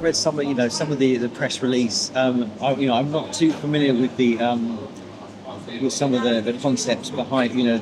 read some of some of the press release. I'm not too familiar with the with some of the concepts behind the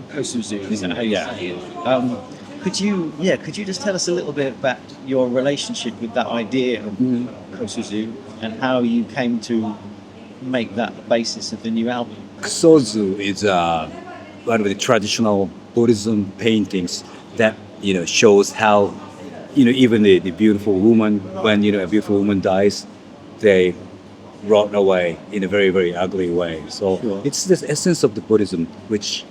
Kosu, is that how you say it? Could you just tell us a little bit about your relationship with that idea of Kosu and how you came to make that the basis of the new album? Sozu is one of the traditional Buddhism paintings that shows how even the beautiful woman, when a beautiful woman dies, they rot away in a very very ugly way. So it's the essence of the Buddhism, which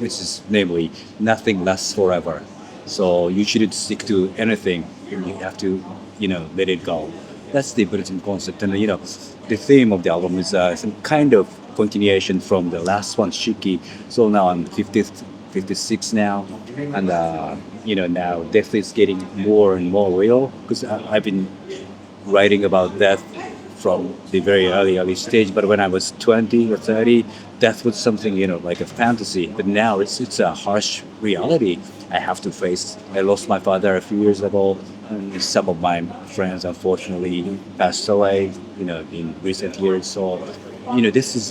is namely nothing lasts forever. So you shouldn't stick to anything. You have to let it go. That's the Buddhism concept, and the theme of the album is some kind of continuation from the last one, Shiki. So now I'm 56 now, and now death is getting more and more real because I've been writing about death from the very early stage. But when I was 20 or 30, death was something like a fantasy. But now it's a harsh reality I have to face. I lost my father a few years ago, and some of my friends unfortunately passed away in recent years. So this is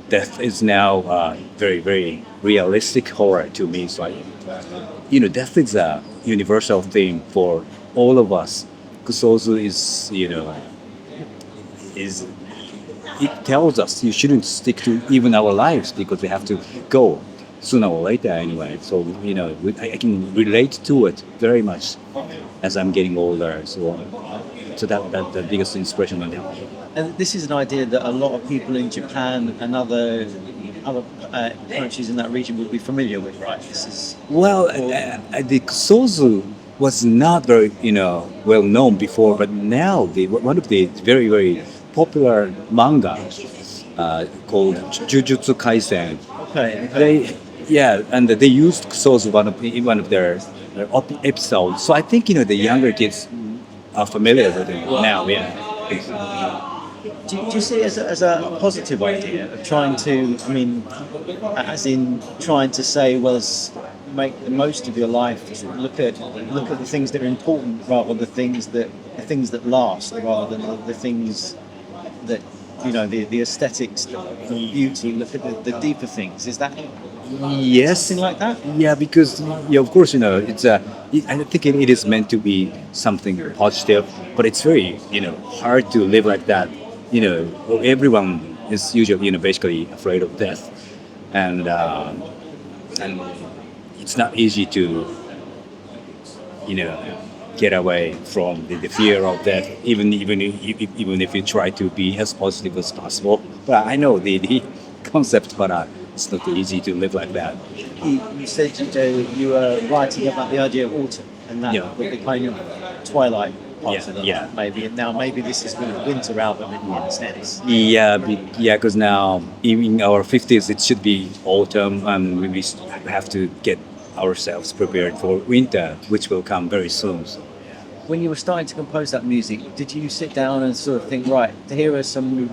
death is now very very realistic horror to me. So death is a universal theme for all of us. Kusozu is it tells us you shouldn't stick to even our lives because we have to go sooner or later anyway. So I can relate to it very much as I'm getting older. So that the biggest inspiration on that. And this is an idea that a lot of people in Japan and other countries in that region would be familiar with, right? This is the Kosu was not very well known before, but now one of the very very popular manga called Jujutsu Kaisen. Okay. And they used Kosu in one of their episodes. So I think the younger kids are familiar with it now. Yeah. Do you see it as a positive idea of trying to, as in trying to say, make the most of your life, look at the things that are important rather than the things that last, rather than the things that the aesthetics, the beauty, look at the deeper things. Is that something like that? Yeah, because of course it's I think it is meant to be something positive, but it's very hard to live like that. Everyone is usually basically afraid of death, and it's not easy to get away from the fear of death, even if you try to be as positive as possible. But I know the concept, but it's not easy to live like that. You said you were writing about the idea of autumn and that with the kind of twilight parts of it, maybe. And now maybe this is a winter album in a sense. Because now in our 50s it should be autumn, and we have to get ourselves prepared for winter, which will come very soon. So. When you were starting to compose that music, did you sit down and sort of think, right, here are some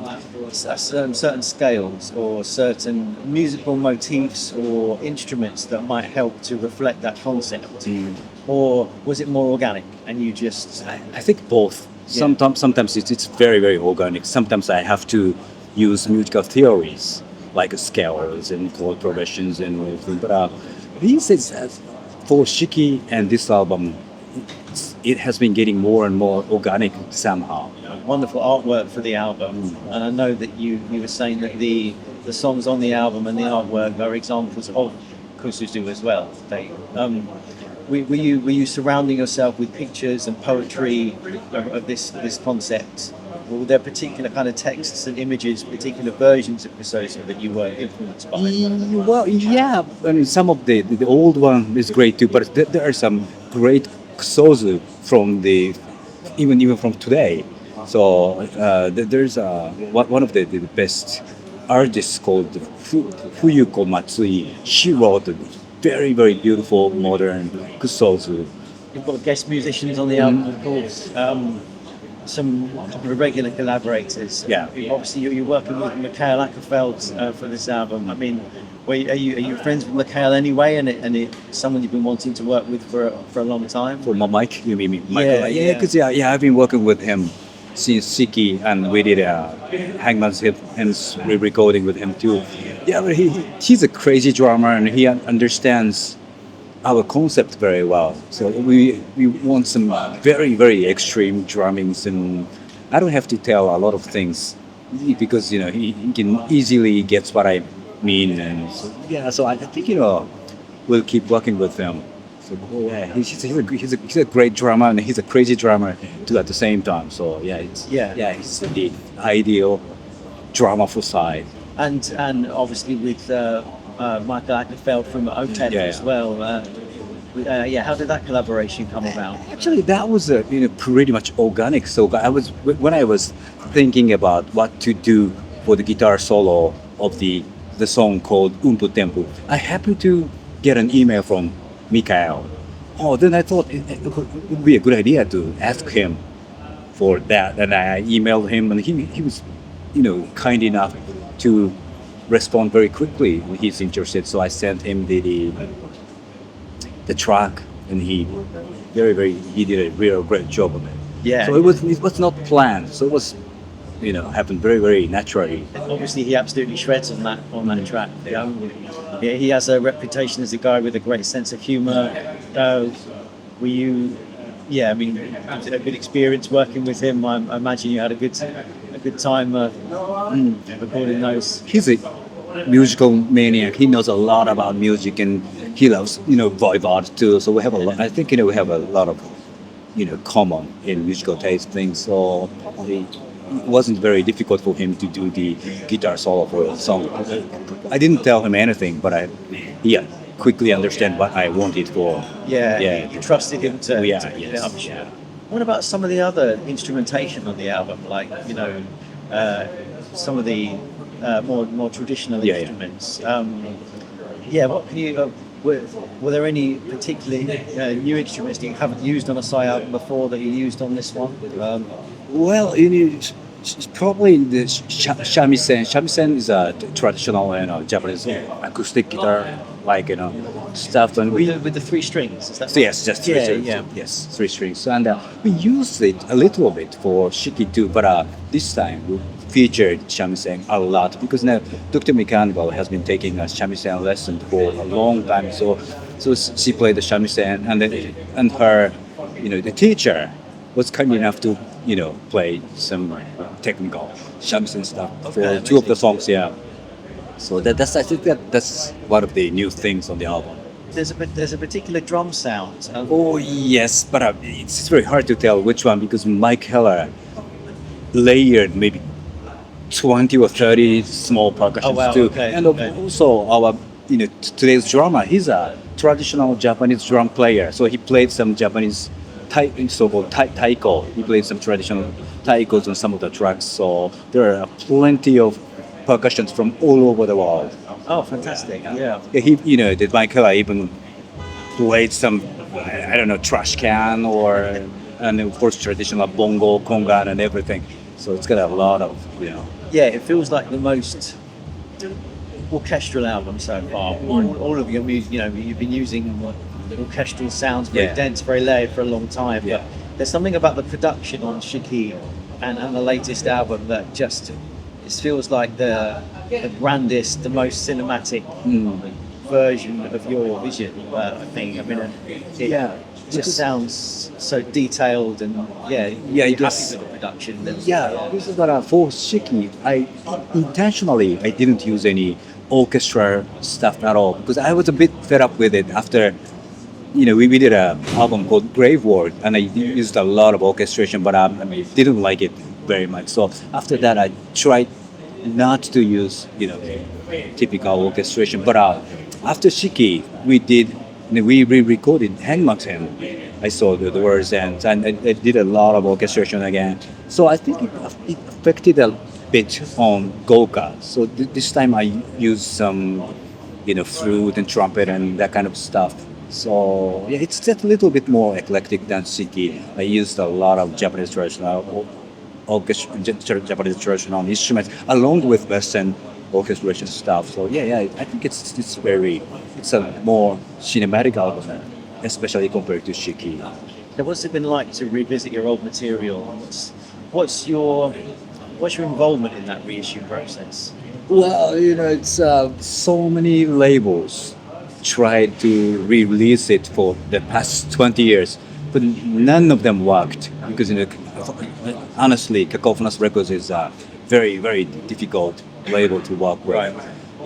certain scales or certain musical motifs or instruments that might help to reflect that concept? Or was it more organic and you just... I think both. Yeah. Sometimes it's very, very organic. Sometimes I have to use musical theories like scales and chord progressions and everything. But these is for Shiki and this album, it has been getting more and more organic somehow. Wonderful artwork for the album, and I know that you were saying that the songs on the album and the artwork are examples of Kosu as well. Were you surrounding yourself with pictures and poetry of this concept? Or were there particular kind of texts and images, particular versions of Kosu that you were influenced by? Some of the old one is great too, but there are some great Kosu from even from today. So there's one of the best artists called Fuyuko Matsui. She wrote a very very beautiful modern Kosu. You've got guest musicians on the album, of course. some couple of regular collaborators. Yeah. Obviously, you're working with Mikhail Ackerfeld for this album. I mean, are you friends with Mikhail anyway? And someone you've been wanting to work with for a long time? For my Mike, you mean Michael? Yeah, yeah. Because I've been working with him since Siki, and we did Hangman's Hymns re-recording with him too. Yeah, but he's a crazy drummer, and he understands our concept very well. So we want some very very extreme drummings, and I don't have to tell a lot of things because he can easily gets what I mean, and so I think we'll keep working with him. So yeah, he's a great drummer, and he's a crazy drummer too at the same time. So he's the ideal drummer for Sigh. And obviously with Michael Ackerfeld from OTED as well. How did that collaboration come about? Actually, that was pretty much organic. So when I was thinking about what to do for the guitar solo of the song called Umpu Tempu, I happened to get an email from Mikhail. Oh, then I thought it would be a good idea to ask him for that, and I emailed him, and he was kind enough to respond very quickly when he's interested. So I sent him the track, and he did a real great job of it. Yeah. So it was not planned. So it was happened very very naturally. Obviously, he absolutely shreds on that track. Yeah, he has a reputation as a guy with a great sense of humour. Were you? Yeah, I mean, a good experience working with him. I imagine you had a good time recording those. He's a musical maniac. He knows a lot about music, and he loves vibe art too. So we have a lot. I think we have a lot of common in musical taste things. So it wasn't very difficult for him to do the guitar solo for a song. I didn't tell him anything, but he quickly understand what I wanted for. You trusted him to. Yeah, to yes. I'm sure. What about some of the other instrumentation on the album, like some of the more traditional instruments? What can you? Were there any particularly new instruments that you haven't used on a Sigh album before that you used on this one? Well, it's probably the shamisen. Shamisen is a traditional Japanese acoustic guitar, stuff. And with the three strings, is that? So yes, just three strings. Yeah. Yes, three strings. And we used it a little bit for Shiki too, but this time we featured shamisen a lot because now Dr. Mechanical has been taking a shamisen lesson for a long time. So she played the shamisen, and her, the teacher was kind enough to play some technical shamisen stuff for two of the songs. Yeah. So I think that's one of the new things on the album. There's a particular drum sound. Oh yes, but it's very hard to tell which one because Mike Heller layered maybe 20 or 30 small percussions too. Okay, and also our today's drummer, he's a traditional Japanese drum player. So he played some Japanese so-called taiko. He played some traditional taikos on some of the tracks. So there are plenty of percussions from all over the world. Oh, fantastic! Yeah. He, the Mike Heller even played some, I don't know, trash can and of course traditional bongo, conga, and everything. So it's got a lot of, Yeah, it feels like the most orchestral album so far. All of your music, you've been using orchestral sounds, very dense, very layered for a long time. Yeah. But there's something about the production on Shiki and the latest album that just it feels like the grandest, the most cinematic version of your vision. I think. I mean, it just sounds so detailed and it does. happy with the production. This is what for Shiki, I didn't use any orchestra stuff at all because I was a bit fed up with it after. We did an album called Grave Ward, and I used a lot of orchestration, but I didn't like it very much. So after that, I tried not to use, typical orchestration. But after Shiki, we re-recorded Hangman's Hymn. I saw the words and I did a lot of orchestration again. So I think it affected a bit on Goh-Ka. So this time I used some, flute and trumpet and that kind of stuff. So yeah, it's just a little bit more eclectic than Shiki. I used a lot of Japanese traditional Japanese traditional instruments along with Western orchestration stuff. So yeah, I think it's a more cinematic album, especially compared to Shiki. So what's it been like to revisit your old material? What's your what's your involvement in that reissue process? Well, it's so many labels tried to re-release it for the past 20 years, but none of them worked because honestly, Cacophonous Records is a very very difficult label to work with. Right.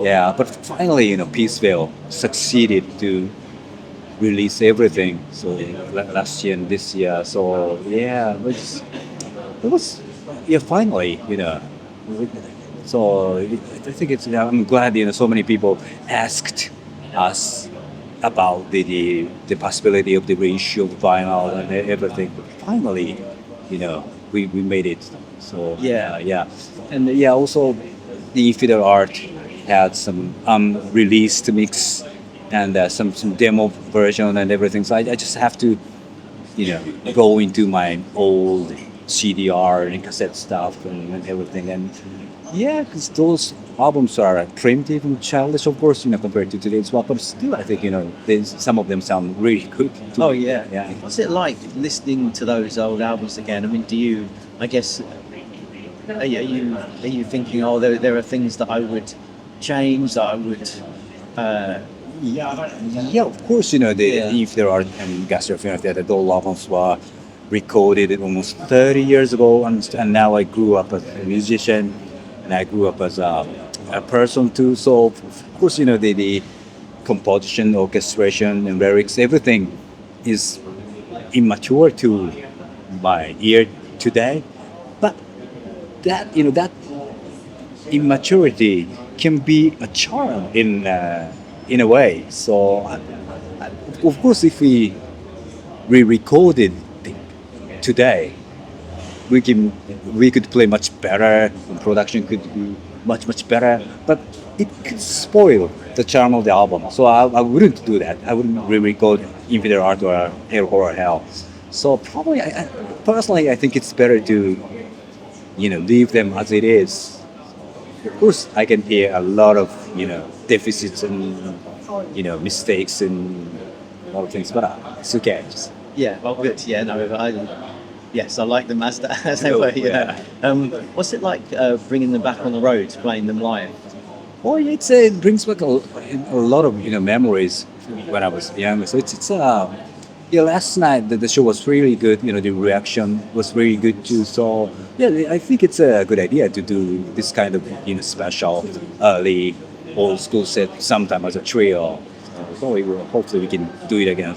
Yeah, but finally, Peaceville succeeded to release everything. So last year and this year. So yeah, it was yeah finally so I think I'm glad so many people asked us about the possibility of the reissue of vinyl and everything. But finally, we made it. So Yeah. yeah, and yeah, also the Infidel Art had some unreleased mix and some demo version and everything. So I just have to go into my old CDR and cassette stuff and everything. And yeah, because those albums are primitive and childish, of course, compared to today's one. But still, I think, some of them sound really good. Oh yeah. Yeah. What's it like listening to those old albums again? I mean, do you? I guess are you thinking, oh, there are things that I would change, that I would. Yeah, of course, Yeah. if there are gastrophenia that those albums were recorded almost 30 years ago, and now I grew up as a musician, and I grew up as a person too. So of course, the composition, orchestration, and lyrics, everything is immature to my ear today. But that immaturity can be a charm in a way. So of course, if we re-recorded today, we could play much better, and production could be much better, but it could spoil the charm of the album. So I wouldn't do that. I wouldn't re-record Infinite Art or Hell Horror Hell. So probably, personally, I think it's better to leave them as it is. Of course, I can hear a lot of deficits and mistakes and a lot of things, but it's okay. Just, Yeah. Well, good. Yeah. No. Yes, I like them as as they were. Yeah. What's it like bringing them back on the road, playing them live? well, it brings back a lot of memories when I was young. So it's yeah. Last night the show was really good. The reaction was really good too. So yeah, I think it's a good idea to do this kind of special early old school set sometime as a trio. So hopefully we can do it again.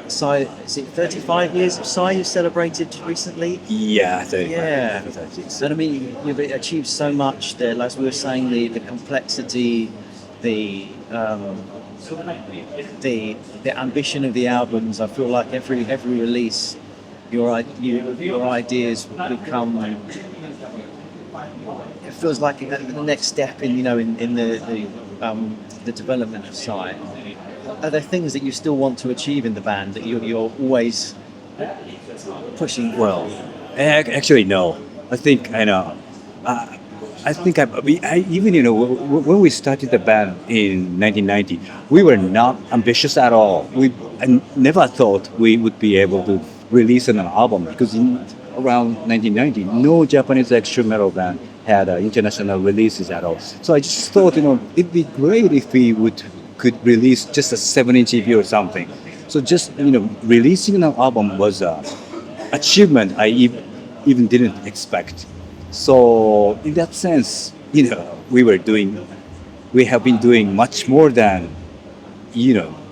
Sigh, is it 35 years of Sigh you celebrated recently? Yeah, 35. Yeah. 36. And I mean, you've achieved so much there. Like we were saying, the complexity, the the ambition of the albums. I feel like every release, your ideas become. It feels like the next step in the development of Sigh. Are there things that you still want to achieve in the band that you're always pushing? Well, actually, no. I think I know. I think I even when we started the band in 1990, we were not ambitious at all. I never thought we would be able to release an album because around 1990, no Japanese extreme metal band had international releases at all. So I just thought it'd be great if we could release just a 7-inch EP or something. So just releasing an album was a achievement I even didn't expect. So in that sense, we have been doing much more than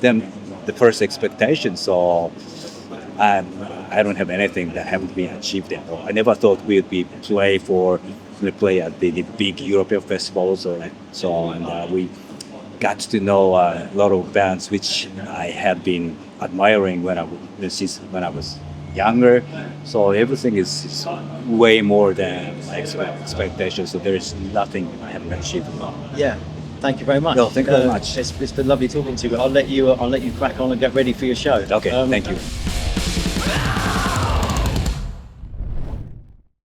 than the first expectation. So I don't have anything that haven't been achieved yet. I never thought we would be play at the big European festivals or so on. And we got to know a lot of bands which I had been admiring since when I was younger. So everything is way more than my expectations. So there is nothing I haven't achieved. Yeah. thank you very much. No, thank you very much. It's been lovely talking to you. I'll let you crack on and get ready for your show. Okay, thank you.